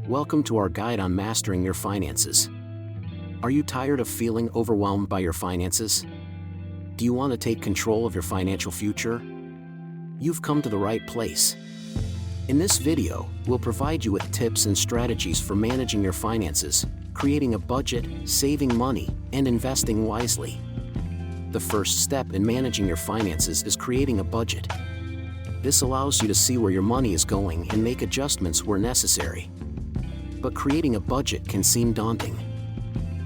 Welcome to our guide on mastering your finances. Are you tired of feeling overwhelmed by your finances? Do you want to take control of your financial future? You've come to the right place. In this video, we'll provide you with tips and strategies for managing your finances, creating a budget, saving money, and investing wisely. The first step in managing your finances is creating a budget. This allows you to see where your money is going and make adjustments where necessary. But creating a budget can seem daunting.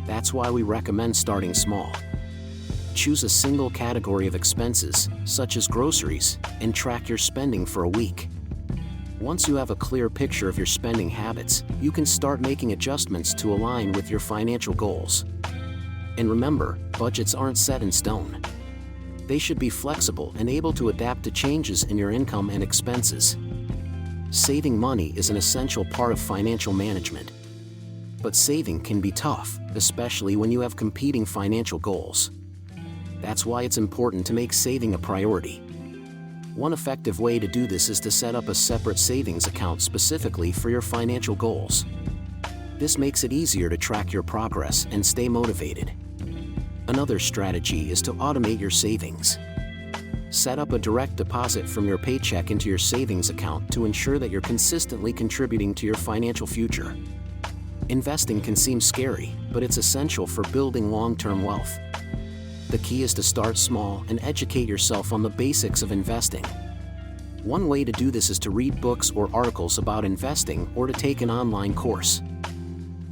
That's why we recommend starting small. Choose a single category of expenses, such as groceries, and track your spending for a week. Once you have a clear picture of your spending habits, you can start making adjustments to align with your financial goals. And remember, budgets aren't set in stone. They should be flexible and able to adapt to changes in your income and expenses. Saving money is an essential part of financial management. But saving can be tough, especially when you have competing financial goals. That's why it's important to make saving a priority. One effective way to do this is to set up a separate savings account specifically for your financial goals. This makes it easier to track your progress and stay motivated. Another strategy is to automate your savings. Set up a direct deposit from your paycheck into your savings account to ensure that you're consistently contributing to your financial future. Investing can seem scary, but it's essential for building long-term wealth. The key is to start small and educate yourself on the basics of investing. One way to do this is to read books or articles about investing or to take an online course.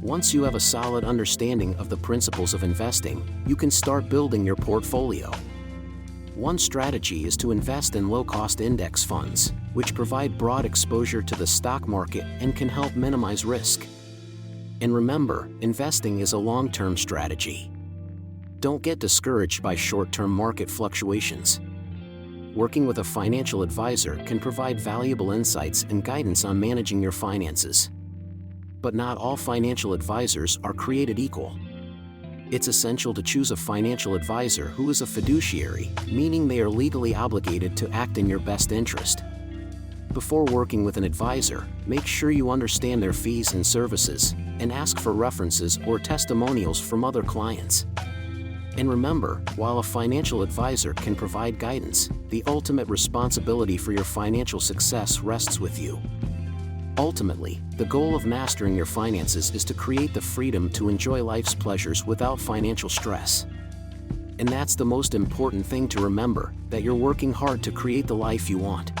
Once you have a solid understanding of the principles of investing, you can start building your portfolio. One strategy is to invest in low-cost index funds, which provide broad exposure to the stock market and can help minimize risk. And remember, investing is a long-term strategy. Don't get discouraged by short-term market fluctuations. Working with a financial advisor can provide valuable insights and guidance on managing your finances. But not all financial advisors are created equal. It's essential to choose a financial advisor who is a fiduciary, meaning they are legally obligated to act in your best interest. Before working with an advisor, make sure you understand their fees and services, and ask for references or testimonials from other clients. And remember, while a financial advisor can provide guidance, the ultimate responsibility for your financial success rests with you. Ultimately, the goal of mastering your finances is to create the freedom to enjoy life's pleasures without financial stress. And that's the most important thing to remember, that you're working hard to create the life you want.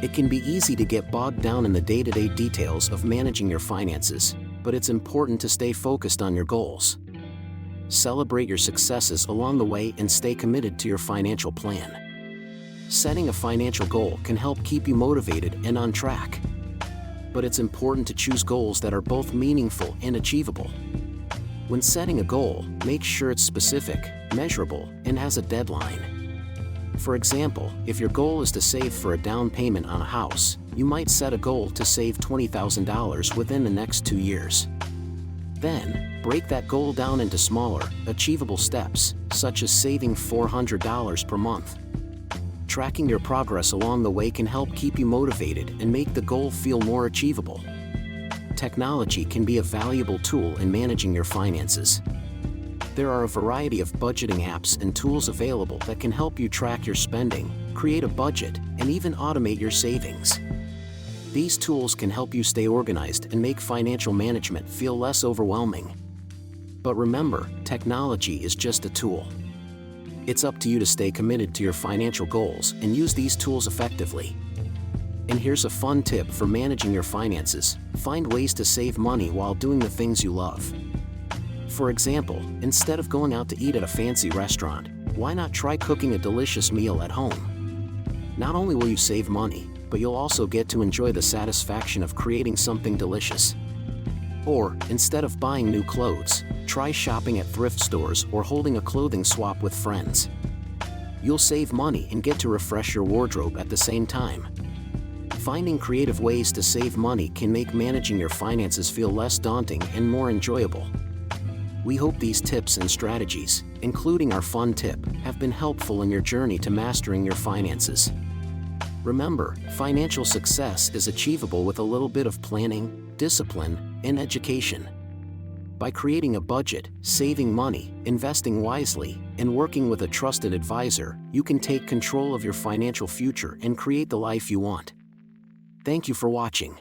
It can be easy to get bogged down in the day-to-day details of managing your finances, but it's important to stay focused on your goals. Celebrate your successes along the way and stay committed to your financial plan. Setting a financial goal can help keep you motivated and on track. But it's important to choose goals that are both meaningful and achievable. When setting a goal, make sure it's specific, measurable, and has a deadline. For example, if your goal is to save for a down payment on a house, you might set a goal to save $20,000 within the next 2 years. Then, break that goal down into smaller, achievable steps, such as saving $400 per month. Tracking your progress along the way can help keep you motivated and make the goal feel more achievable. Technology can be a valuable tool in managing your finances. There are a variety of budgeting apps and tools available that can help you track your spending, create a budget, and even automate your savings. These tools can help you stay organized and make financial management feel less overwhelming. But remember, technology is just a tool. It's up to you to stay committed to your financial goals and use these tools effectively. And here's a fun tip for managing your finances: find ways to save money while doing the things you love. For example, instead of going out to eat at a fancy restaurant, why not try cooking a delicious meal at home? Not only will you save money, but you'll also get to enjoy the satisfaction of creating something delicious. Or, instead of buying new clothes, try shopping at thrift stores or holding a clothing swap with friends. You'll save money and get to refresh your wardrobe at the same time. Finding creative ways to save money can make managing your finances feel less daunting and more enjoyable. We hope these tips and strategies, including our fun tip, have been helpful in your journey to mastering your finances. Remember, financial success is achievable with a little bit of planning, discipline, and education. By creating a budget, saving money, investing wisely, and working with a trusted advisor, you can take control of your financial future and create the life you want. Thank you for watching.